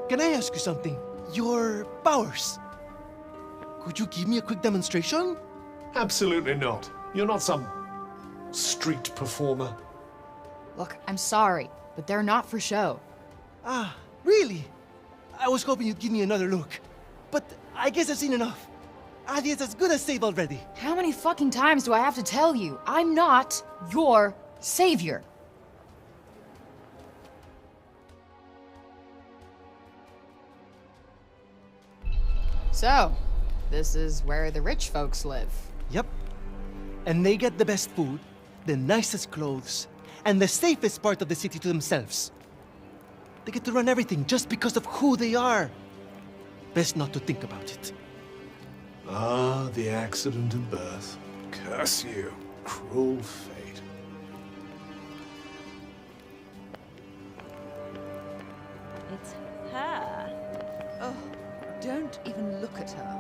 Can I ask you something? Your powers. Could you give me a quick demonstration? Absolutely not. You're not some street performer. Look, I'm sorry, but they're not for show. Ah, really? I was hoping you'd give me another look. But I guess I've seen enough. Adi is as good as saved already. How many fucking times do I have to tell you? I'm not your savior. So, this is where the rich folks live. Yep. And they get the best food, the nicest clothes, and the safest part of the city to themselves. They get to run everything just because of who they are. Best not to think about it. Ah, the accident of birth. Curse you, cruel fate. It's her. Oh, don't even look at her.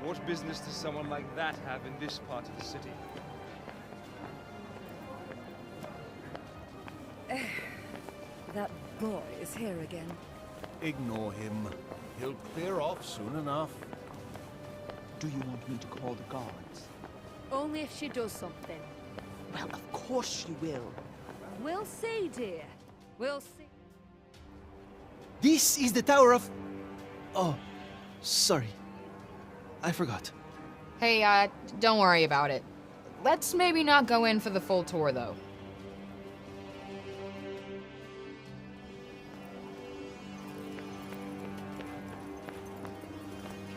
What business does someone like that have in this part of the city? That boy is here again. Ignore him. He'll clear off soon enough. Do you want me to call the guards? Only if she does something. Well, of course she will. We'll see, dear. We'll see. This is the Tower of... Oh, sorry. I forgot. Hey, don't worry about it. Let's maybe not go in for the full tour, though.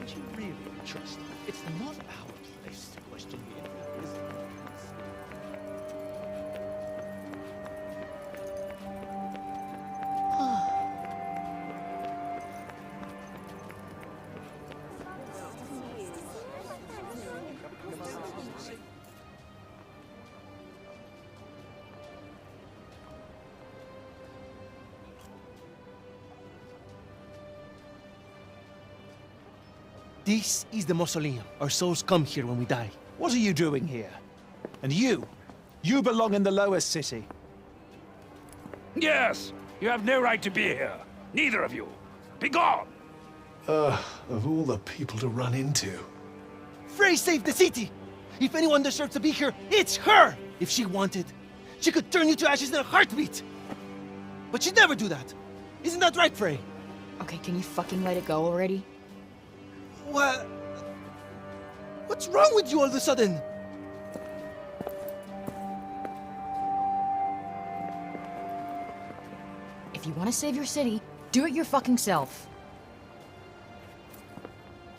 Can you really trust her? It's not our place to question the inner business. This is the mausoleum. Our souls come here when we die. What are you doing here? And you? You belong in the lowest city. Yes! You have no right to be here. Neither of you. Be gone! Of all the people to run into. Frey saved the city! If anyone deserves to be here, it's her! If she wanted, she could turn you to ashes in a heartbeat! But she'd never do that. Isn't that right, Frey? Okay, can you fucking let it go already? What? What's wrong with you all of a sudden? If you want to save your city, do it your fucking self.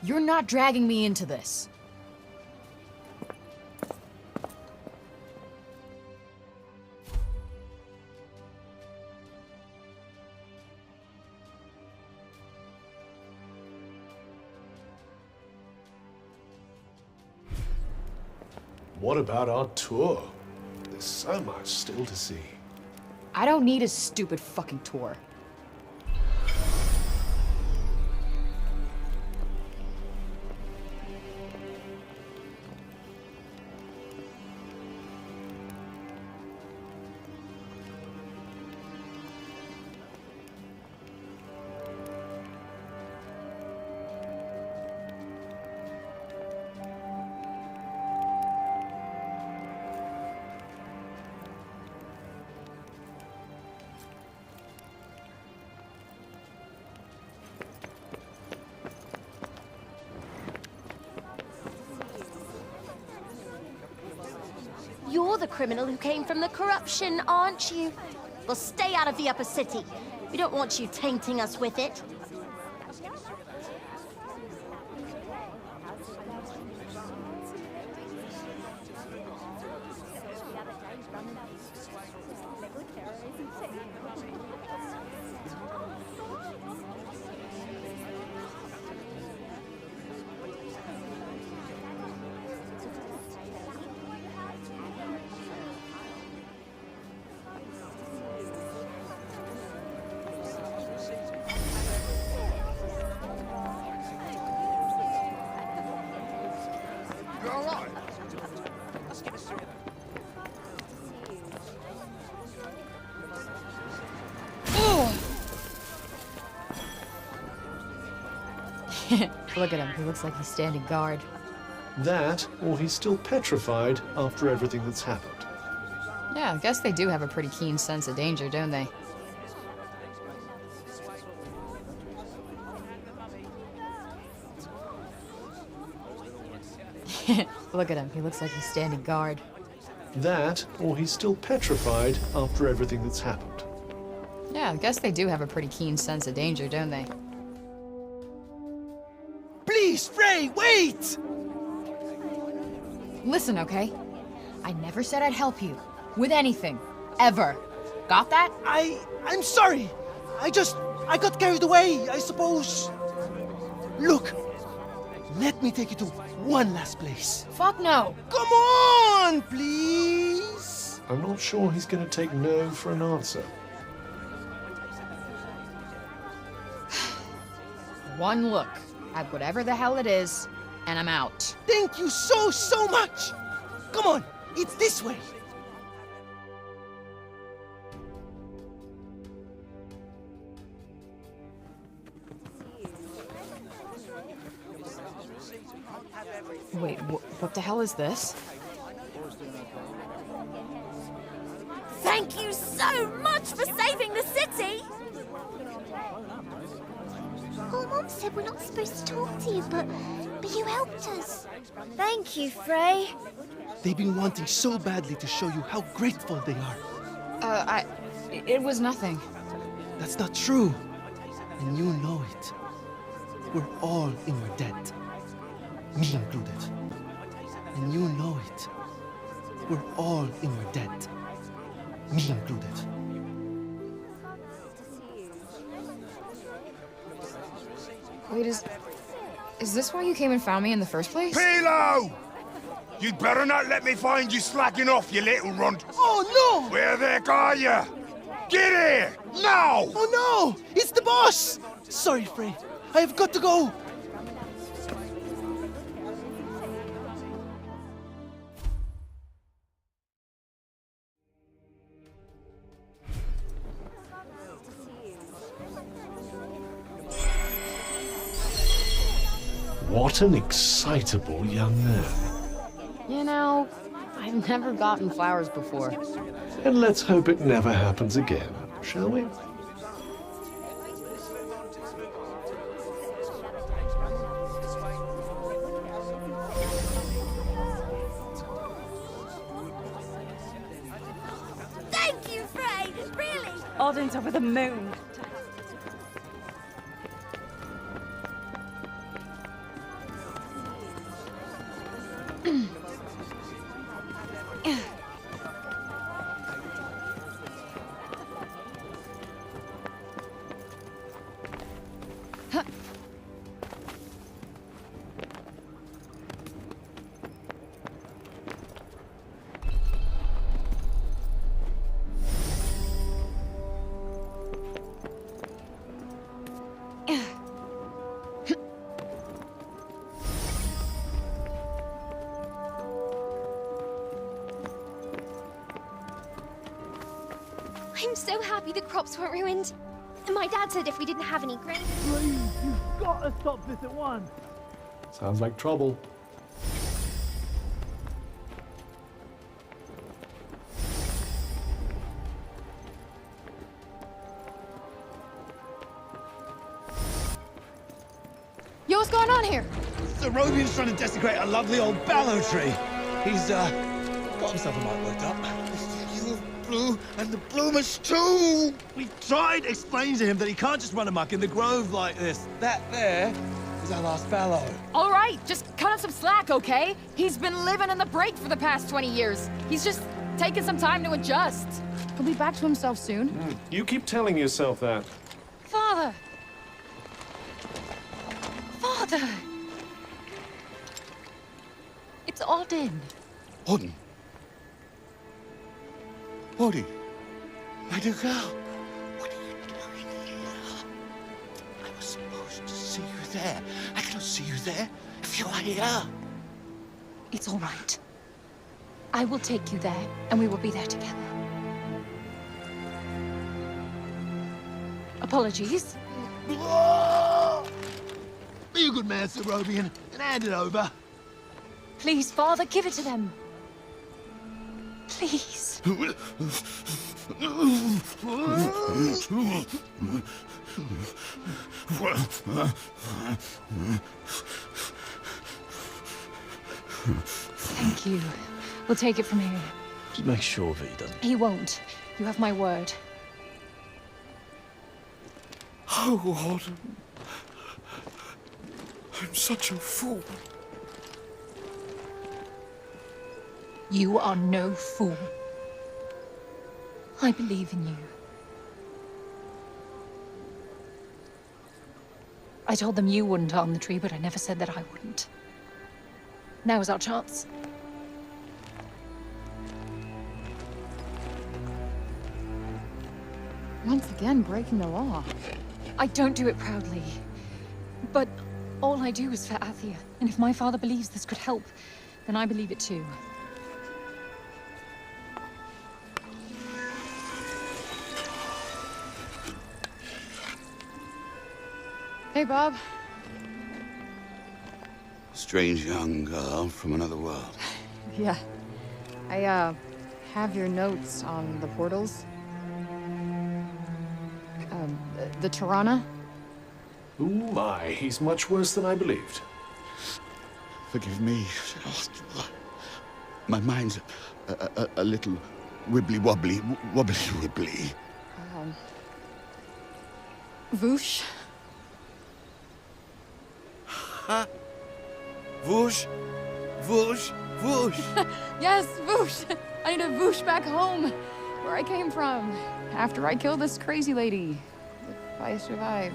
You're not dragging me into this. What about our tour? There's so much still to see. I don't need a stupid fucking tour. You're the criminal who came from the corruption, aren't you? Well, stay out of the upper city. We don't want you tainting us with it. Look at him. He looks like he's standing guard. That, or he's still petrified after everything that's happened. Yeah, I guess they do have a pretty keen sense of danger, don't they? Look at him. He looks like he's standing guard. That, or he's still petrified after everything that's happened. Yeah, I guess they do have a pretty keen sense of danger, don't they? Please, Frey, wait! Listen, okay? I never said I'd help you. With anything. Ever. Got that? I'm sorry. I got carried away, I suppose. Look, let me take you to one last place. Fuck no. Come on, please. I'm not sure he's going to take no for an answer. One look at whatever the hell it is, and I'm out. Thank you so much. Come on, it's this way. Wait, what the hell is this? Thank you so much for saving the city! Oh, Mom said we're not supposed to talk to you, but you helped us. Thank you, Frey. They've been wanting so badly to show you how grateful they are. It was nothing. That's not true. And you know it. We're all in your debt. Me included. And you know it. We're all in your debt. Me included. Wait, is this why you came and found me in the first place? Pilo! You'd better not let me find you slacking off, you little runt. Oh, no! Where the heck are you? Get here! Now! Oh, no! It's the boss! Sorry, Frey. I have got to go. What an excitable young man. You know, I've never gotten flowers before. And let's hope it never happens again, shall we? Thank you, Frey! Really! Odin's over the moon. I'm so happy the crops weren't ruined. My dad said if we didn't have any grain... Please, you've got to stop this at once. Sounds like trouble. Yo, what's going on here? The Robian's trying to desecrate a lovely old ballow tree. He's, got himself a mite worked up. You're blue, and the bloomers too! We tried explaining to him that he can't just run amok in the grove like this. That there is our last fallow. All right, just cut him some slack, okay? He's been living in the break for the past 20 years. He's just taking some time to adjust. He'll be back to himself soon. You keep telling yourself that. Father! Father! It's Odin. Odin? Odin? My dear girl, what are you doing here? I was supposed to see you there. I cannot see you there if you are here. It's all right. I will take you there, and we will be there together. Apologies. Be a good man, Sir Robian, and hand it over. Please, Father, give it to them. Please. Thank you. We'll take it from here. Just make sure that he doesn't. He won't. You have my word. Oh, Autumn. I'm such a fool. You are no fool. I believe in you. I told them you wouldn't harm the tree, but I never said that I wouldn't. Now is our chance. Once again, breaking the law. I don't do it proudly. But all I do is for Athia. And if my father believes this could help, then I believe it too. Hey, Bob. Strange young girl from another world. Yeah. I, have your notes on the portals. The Tirana? Oh my, he's much worse than I believed. Forgive me. My mind's a little wibbly-wobbly, wobbly-wibbly. Voosh? Ha! Whoosh! Whoosh! Whoosh! Yes, Voosh! I need a Voosh back home, where I came from, after I killed this crazy lady. If I survive.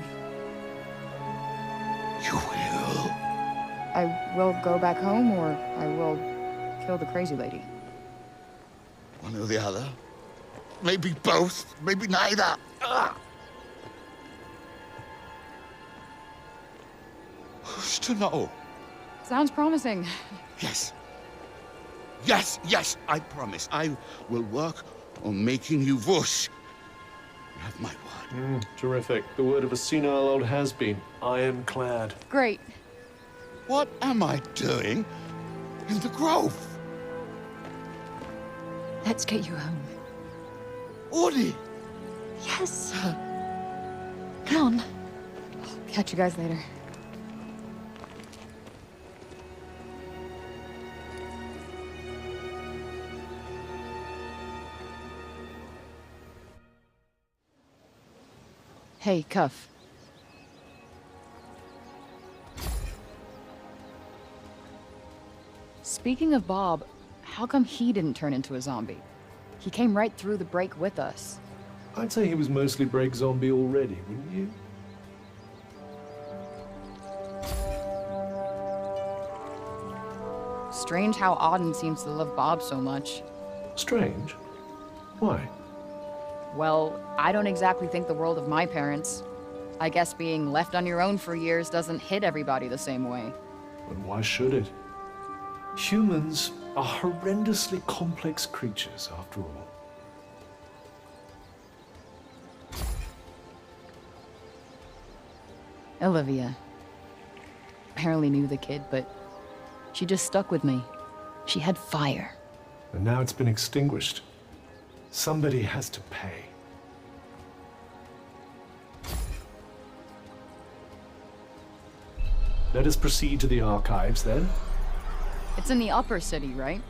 You will? I will go back home, or I will kill the crazy lady. One or the other. Maybe both, maybe neither. Ah! Who's to know? Sounds promising. Yes. Yes, yes, I promise. I will work on making you whoosh. You have my word. Terrific. The word of a senile old has-been. Ironclad. Great. What am I doing in the grove? Let's get you home. Audie! Yes. Come on. Catch you guys later. Hey, Cuff. Speaking of Bob, how come he didn't turn into a zombie? He came right through the break with us. I'd say he was mostly break zombie already, wouldn't you? Strange how Auden seems to love Bob so much. Strange? Why? Well, I don't exactly think the world of my parents. I guess being left on your own for years doesn't hit everybody the same way. And why should it? Humans are horrendously complex creatures, after all. Olivia. Barely knew the kid, but she just stuck with me. She had fire. And now it's been extinguished. Somebody has to pay. Let us proceed to the archives, then. It's in the upper city, right?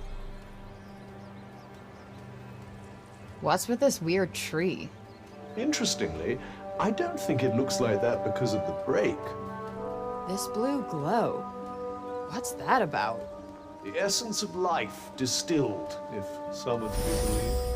What's with this weird tree? Interestingly, I don't think it looks like that because of the break. This blue glow. What's that about? The essence of life distilled, if some are to be believed.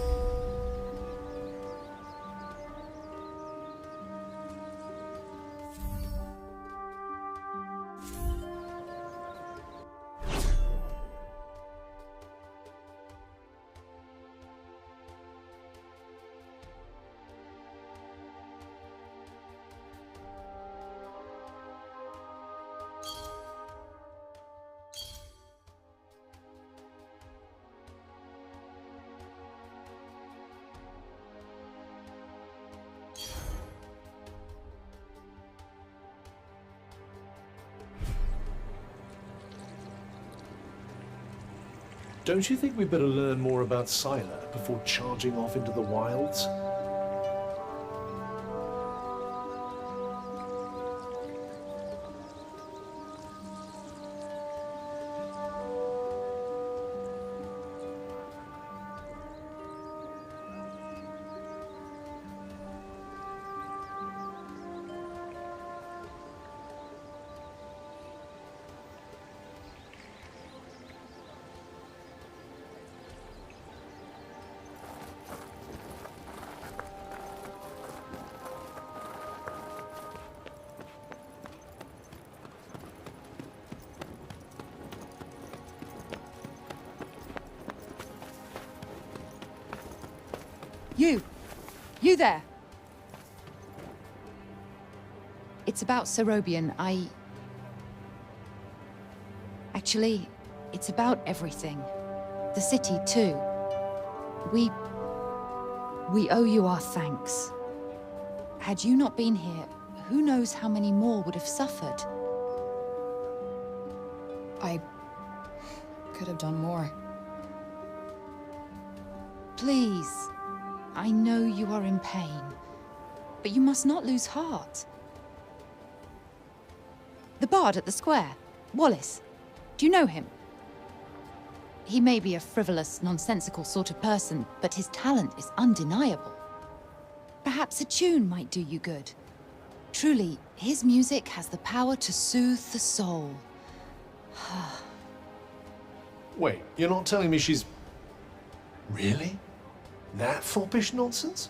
Don't you think we better learn more about Sylar before charging off into the wilds? You there! It's about Serobian. Actually, it's about everything. The city, too. We owe you our thanks. Had you not been here, who knows how many more would have suffered? I could have done more. Please. I know you are in pain, but you must not lose heart. The bard at the square, Wallace. Do you know him? He may be a frivolous, nonsensical sort of person, but his talent is undeniable. Perhaps a tune might do you good. Truly, his music has the power to soothe the soul. Wait, you're not telling me she's... Really? That foppish nonsense?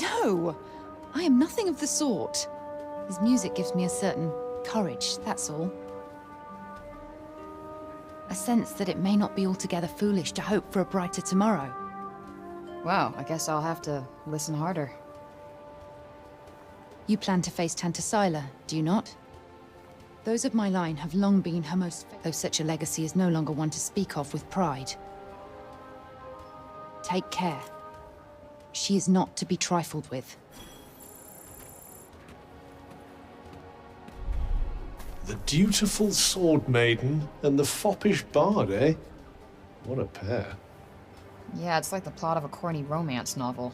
No! I am nothing of the sort. His music gives me a certain courage, that's all. A sense that it may not be altogether foolish to hope for a brighter tomorrow. Wow, I guess I'll have to listen harder. You plan to face Tanta Sylar, do you not? Those of my line have long been her most... though such a legacy is no longer one to speak of with pride. Take care. She is not to be trifled with. The dutiful sword maiden and the foppish bard, eh? What a pair. Yeah, it's like the plot of a corny romance novel.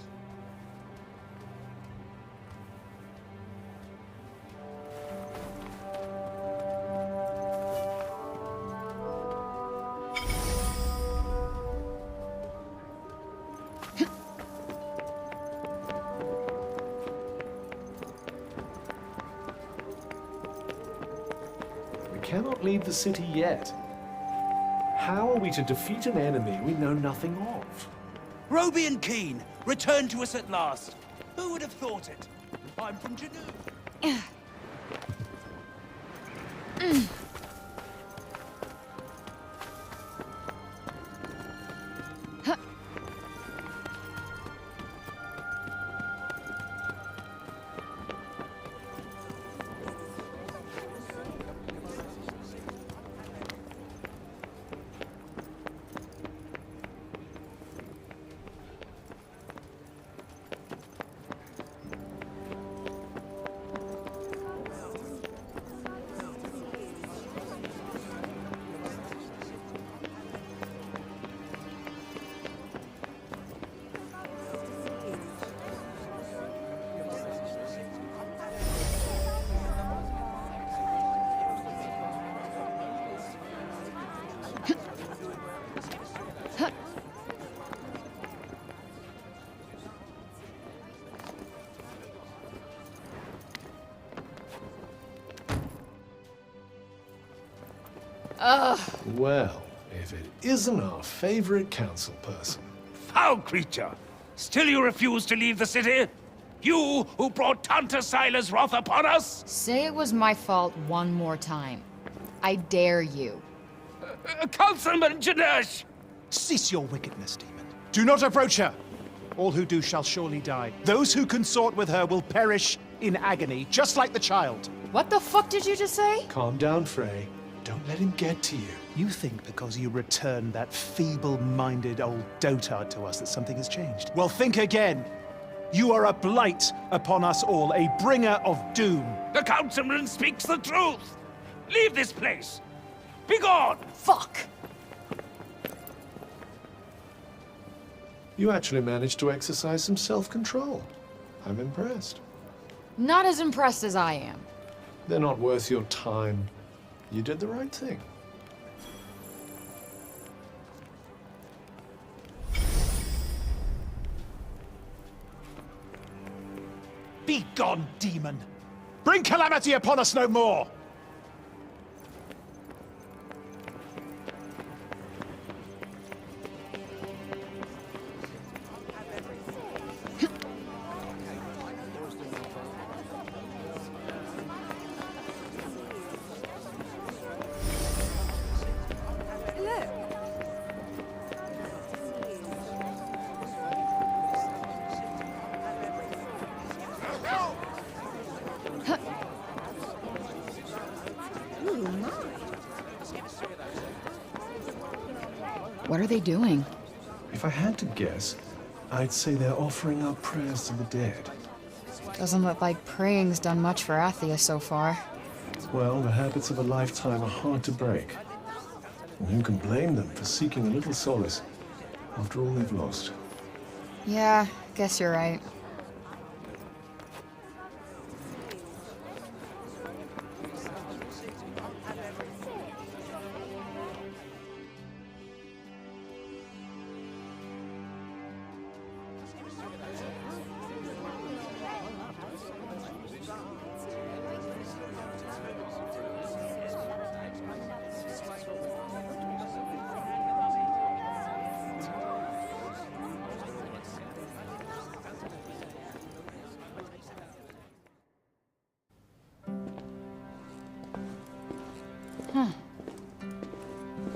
We cannot leave the city yet. How are we to defeat an enemy we know nothing of? Roby and Keen, return to us at last. Who would have thought it? I'm from Janu. Well, if it isn't our favorite council person. Foul creature! Still you refuse to leave the city? You who brought Tanta Sylar's wrath upon us? Say it was my fault one more time. I dare you. Councilman Janesh! Cease your wickedness, demon. Do not approach her! All who do shall surely die. Those who consort with her will perish in agony, just like the child. What the fuck did you just say? Calm down, Frey. Don't let him get to you. You think because you returned that feeble-minded old dotard to us that something has changed? Well, think again! You are a blight upon us all, a bringer of doom. The councilman speaks the truth! Leave this place! Be gone! Fuck! You actually managed to exercise some self-control. I'm impressed. Not as impressed as I am. They're not worth your time. You did the right thing. Be gone, demon! Bring calamity upon us no more! What are they doing? If I had to guess, I'd say they're offering up prayers to the dead. Doesn't look like praying's done much for Athia so far. Well, the habits of a lifetime are hard to break. And who can blame them for seeking a little solace after all they've lost? Yeah, guess you're right. Huh.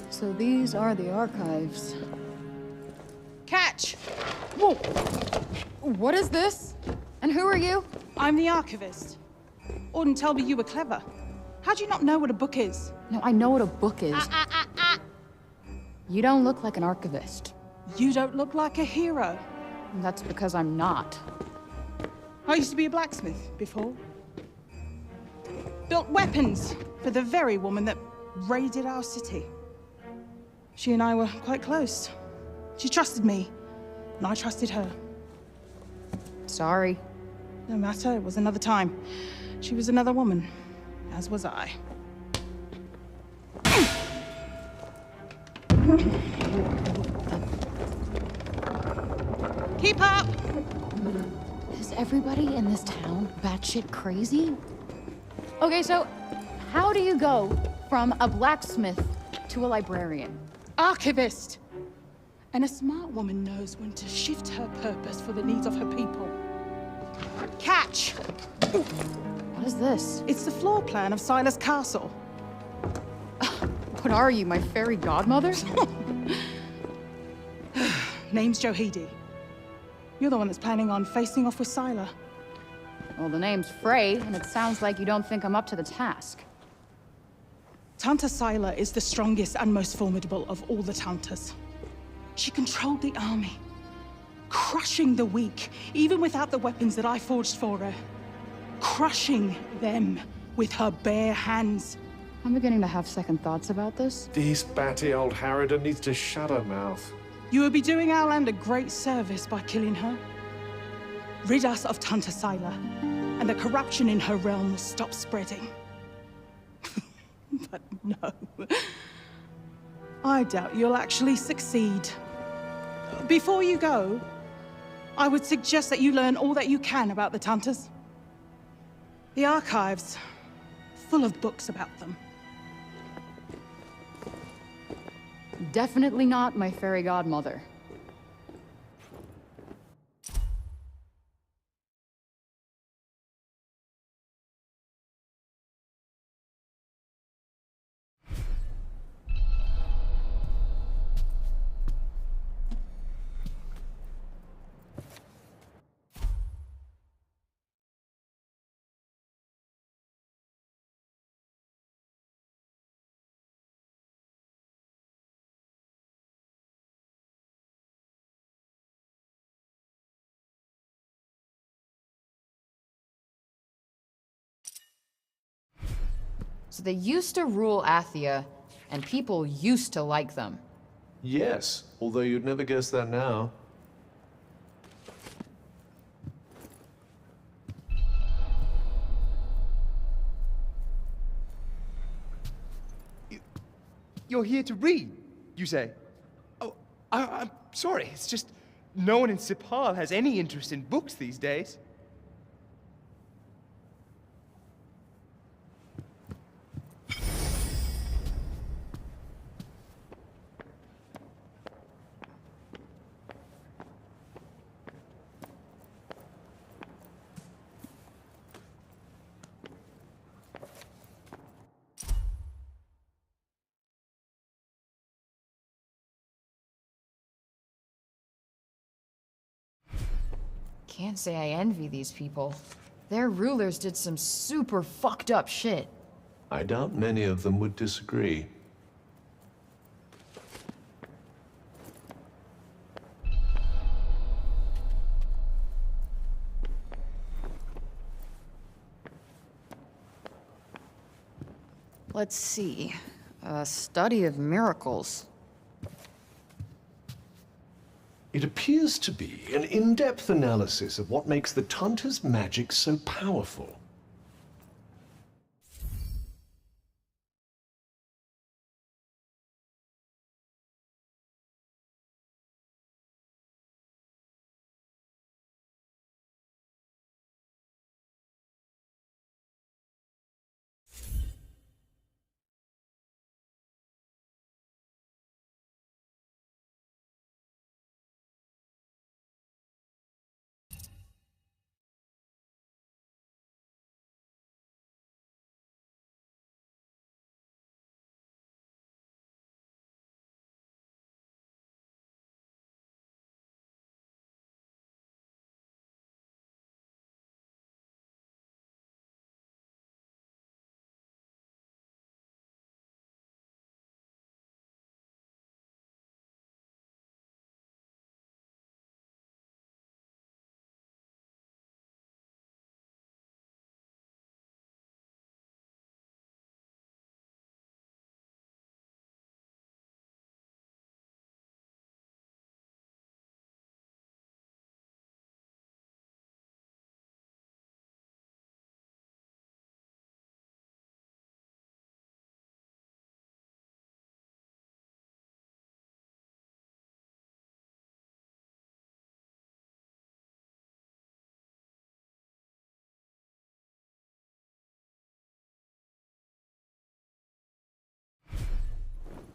So these are the archives. Catch! Whoa! What is this? And who are you? I'm the archivist. Auden told me you were clever. How do you not know what a book is? No, I know what a book is. You don't look like an archivist. You don't look like a hero. That's because I'm not. I used to be a blacksmith before. Built weapons for the very woman that raided our city. She and I were quite close. She trusted me, and I trusted her. Sorry. No matter, it was another time. She was another woman, as was I. Keep up! Is everybody in this town batshit crazy? Okay, so how do you go from a blacksmith to a librarian? Archivist! And a smart woman knows when to shift her purpose for the needs of her people. Catch! What is this? It's the floor plan of Silas Castle. What are you, my fairy godmother? Name's Johidi. You're the one that's planning on facing off with Sila. Well, the name's Frey, and it sounds like you don't think I'm up to the task. Tanta Sila is the strongest and most formidable of all the Tantas. She controlled the army, crushing the weak, even without the weapons that I forged for her. Crushing them with her bare hands. I'm beginning to have second thoughts about this. This batty old harridan needs to shut her mouth. You would be doing our land a great service by killing her. Rid us of Tanta Sila, and the corruption in her realm will stop spreading. But no. I doubt you'll actually succeed. Before you go, I would suggest that you learn all that you can about the Tantas. The archives, full of books about them. Definitely not my fairy godmother. So they used to rule Athia, and people used to like them. Yes, although you'd never guess that now. You're here to read, you say? Oh, I'm sorry. It's just no one in Sipal has any interest in books these days. Can't say I envy these people. Their rulers did some super fucked up shit. I doubt many of them would disagree. Let's see. A study of miracles. It appears to be an in-depth analysis of what makes the Tanta's magic so powerful.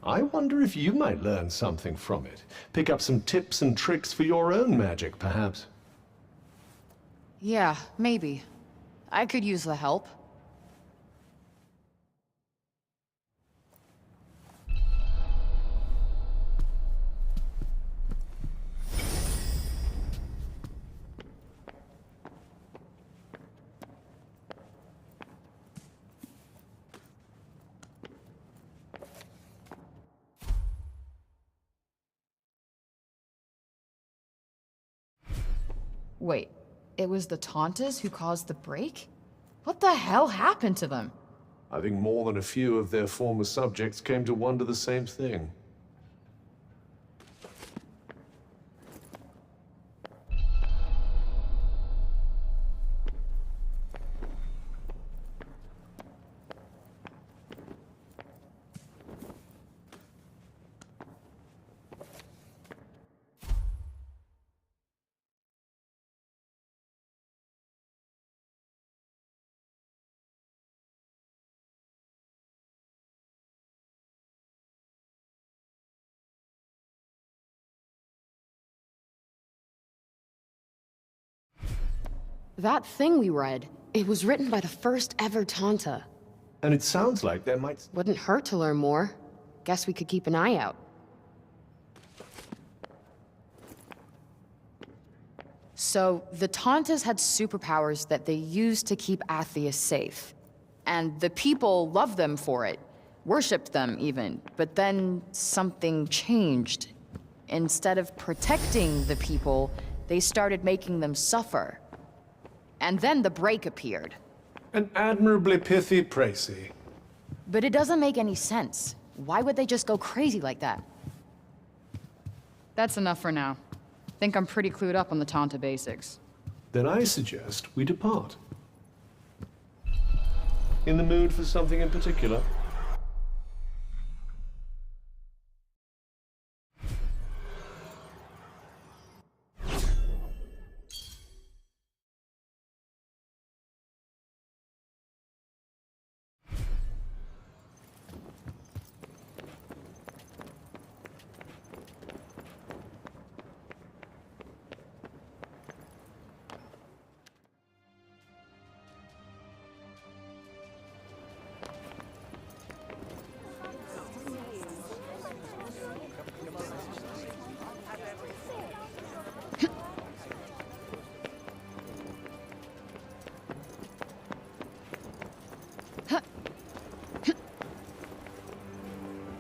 I wonder if you might learn something from it. Pick up some tips and tricks for your own magic, perhaps. Yeah, maybe. I could use the help. Wait, it was the Tantas who caused the break? What the hell happened to them? I think more than a few of their former subjects came to wonder the same thing. That thing we read, it was written by the first ever Tanta. And it sounds like there might... Wouldn't hurt to learn more. Guess we could keep an eye out. So, the Tantas had superpowers that they used to keep Athia safe. And the people loved them for it. Worshipped them, even. But then, something changed. Instead of protecting the people, they started making them suffer. And then the break appeared. An admirably pithy précis. But it doesn't make any sense. Why would they just go crazy like that? That's enough for now. Think I'm pretty clued up on the Tanta basics. Then I suggest we depart. In the mood for something in particular?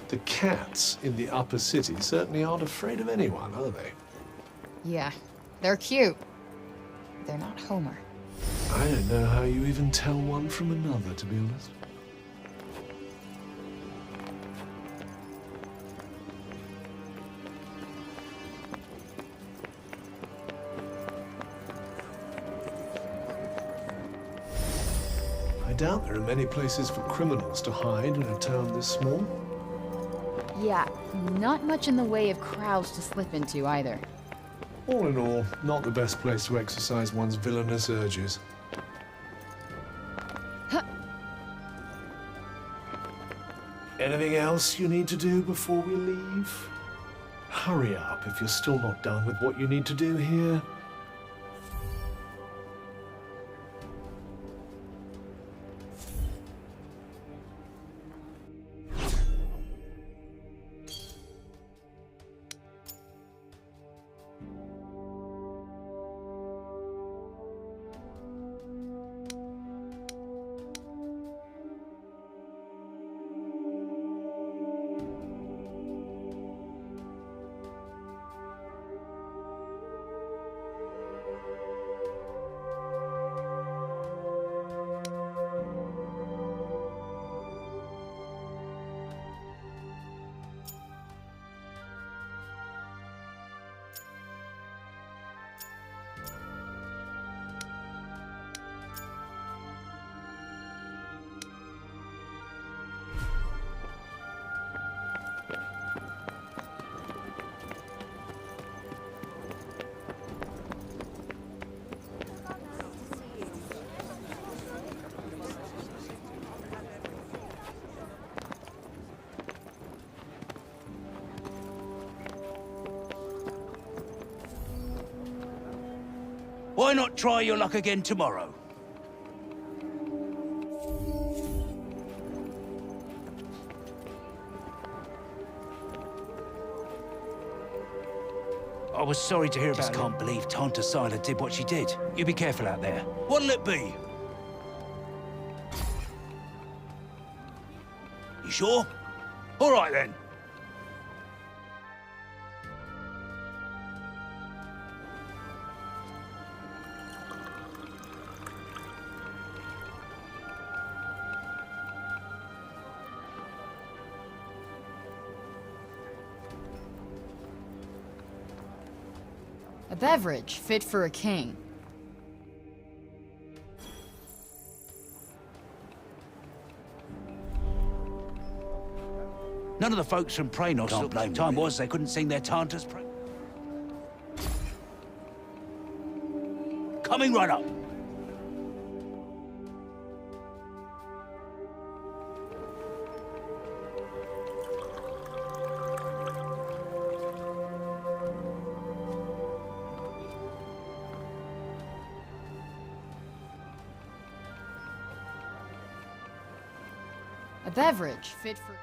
The cats in the upper city certainly aren't afraid of anyone, are they? Yeah, they're cute. They're not Homer. I don't know how you even tell one from another, to be honest. I doubt there are many places for criminals to hide in a town this small. Yeah, not much in the way of crowds to slip into either. All in all, not the best place to exercise one's villainous urges. Anything else you need to do before we leave? Hurry up if you're still not done with what you need to do here. Why not try your luck again tomorrow? I was sorry to hear about it. I just can't believe Tanta Sila did what she did. You be careful out there. What'll it be? You sure? All right then. A beverage fit for a king. None of the folks from Praenos looked like time was they couldn't sing their Tanta's praise. Coming right up. A beverage fit for...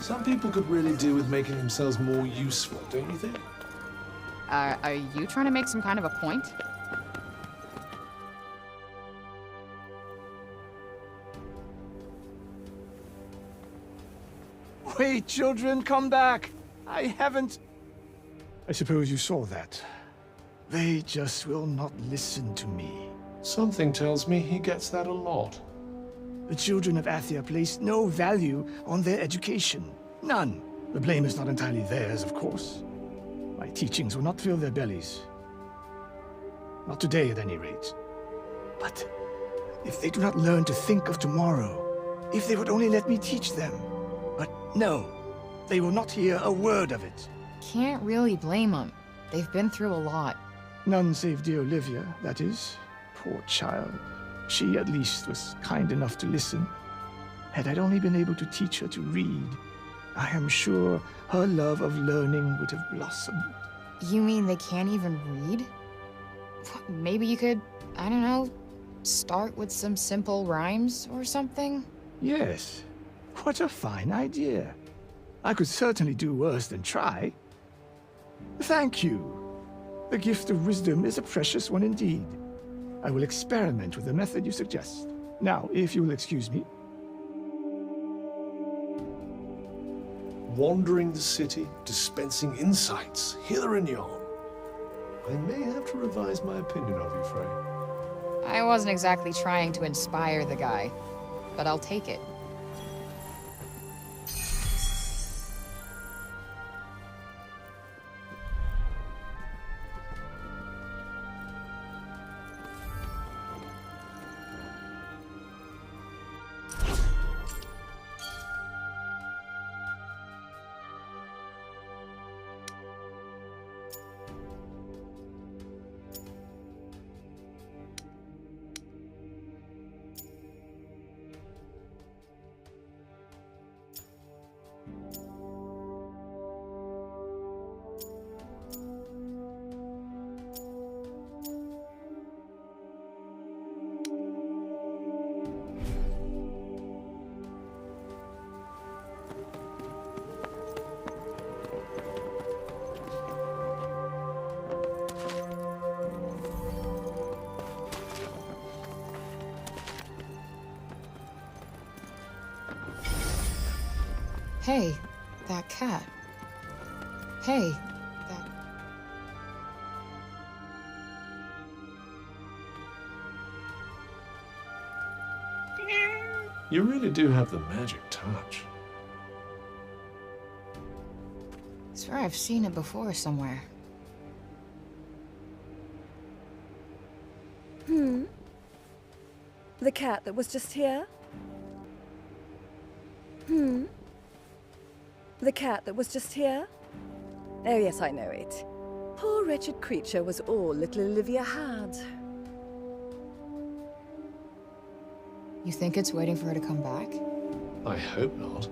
Some people could really do with making themselves more useful, don't you think? Are you trying to make some kind of a point? Wait, children, come back. I haven't... I suppose you saw that. They just will not listen to me. Something tells me he gets that a lot. The children of Athia place no value on their education. None. The blame is not entirely theirs, of course. My teachings will not fill their bellies. Not today, at any rate. But if they do not learn to think of tomorrow, if they would only let me teach them. But no, they will not hear a word of it. Can't really blame them. They've been through a lot. None save dear Olivia, that is. Poor child. She, at least, was kind enough to listen. Had I only been able to teach her to read, I am sure her love of learning would have blossomed. You mean they can't even read? Maybe you could, I don't know, start with some simple rhymes or something? Yes. What a fine idea. I could certainly do worse than try. Thank you. The gift of wisdom is a precious one indeed. I will experiment with the method you suggest. Now, if you will excuse me. Wandering the city, dispensing insights, hither and yon. I may have to revise my opinion of you, Frey. I wasn't exactly trying to inspire the guy, but I'll take it. Hey, that cat. Hey, that... You really do have the magic touch. I swear I've seen it before somewhere. The cat that was just here? The cat that was just here? Oh yes, I know it. Poor wretched creature was all little Olivia had. You think it's waiting for her to come back? I hope not.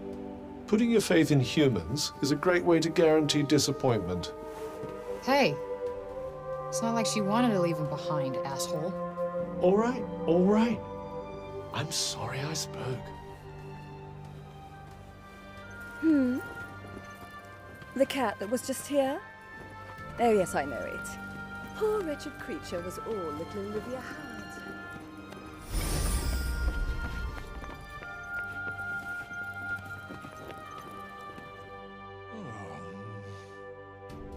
Putting your faith in humans is a great way to guarantee disappointment. Hey, it's not like she wanted to leave him behind, asshole. All right, all right. I'm sorry I spoke. The cat that was just here? Oh yes, I know it. Poor wretched creature was all little Olivia had.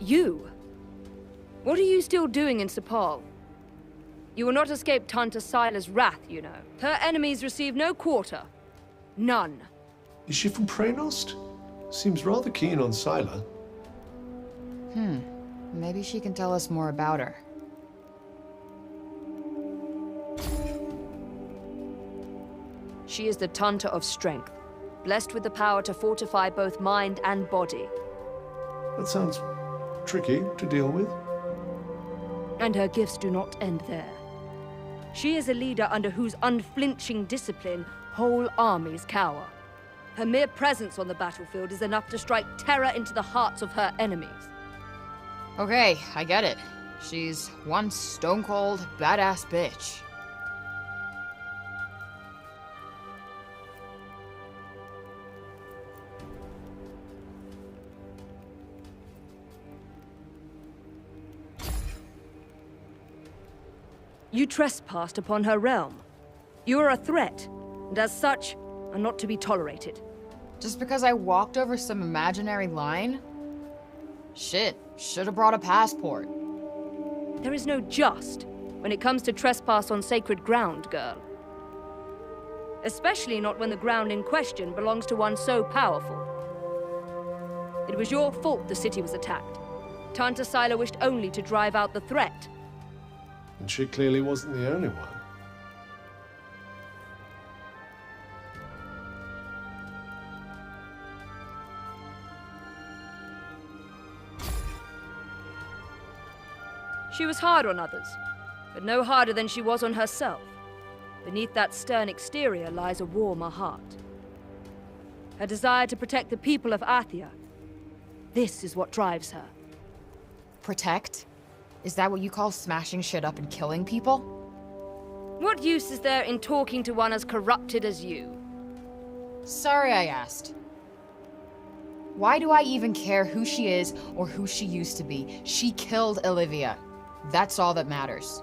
You? What are you still doing in Sepal? You will not escape Tanta Sila's wrath, you know. Her enemies receive no quarter. None. Is she from Praenost? Seems rather keen on Sila. Maybe she can tell us more about her. She is the Tanta of strength, blessed with the power to fortify both mind and body. That sounds tricky to deal with. And her gifts do not end there. She is a leader under whose unflinching discipline whole armies cower. Her mere presence on the battlefield is enough to strike terror into the hearts of her enemies. Okay, I get it. She's one stone-cold, badass bitch. You trespassed upon her realm. You are a threat, and as such, are not to be tolerated. Just because I walked over some imaginary line? Shit, should have brought a passport. There is no just when it comes to trespass on sacred ground, girl. Especially not when the ground in question belongs to one so powerful. It was your fault the city was attacked. Tanta Sila wished only to drive out the threat. And she clearly wasn't the only one. She was hard on others, but no harder than she was on herself. Beneath that stern exterior lies a warmer heart. Her desire to protect the people of Athia. This is what drives her. Protect? Is that what you call smashing shit up and killing people? What use is there in talking to one as corrupted as you? Sorry I asked. Why do I even care who she is or who she used to be? She killed Olivia. That's all that matters.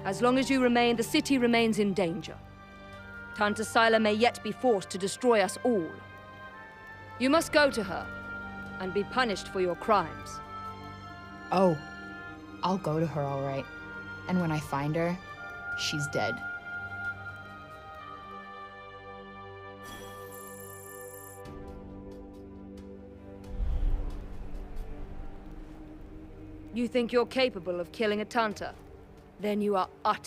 As long as you remain, the city remains in danger. Tanta Sila may yet be forced to destroy us all. You must go to her and be punished for your crimes. Oh, I'll go to her, all right. And when I find her, she's dead. You think you're capable of killing a Tanta? Then you are utterly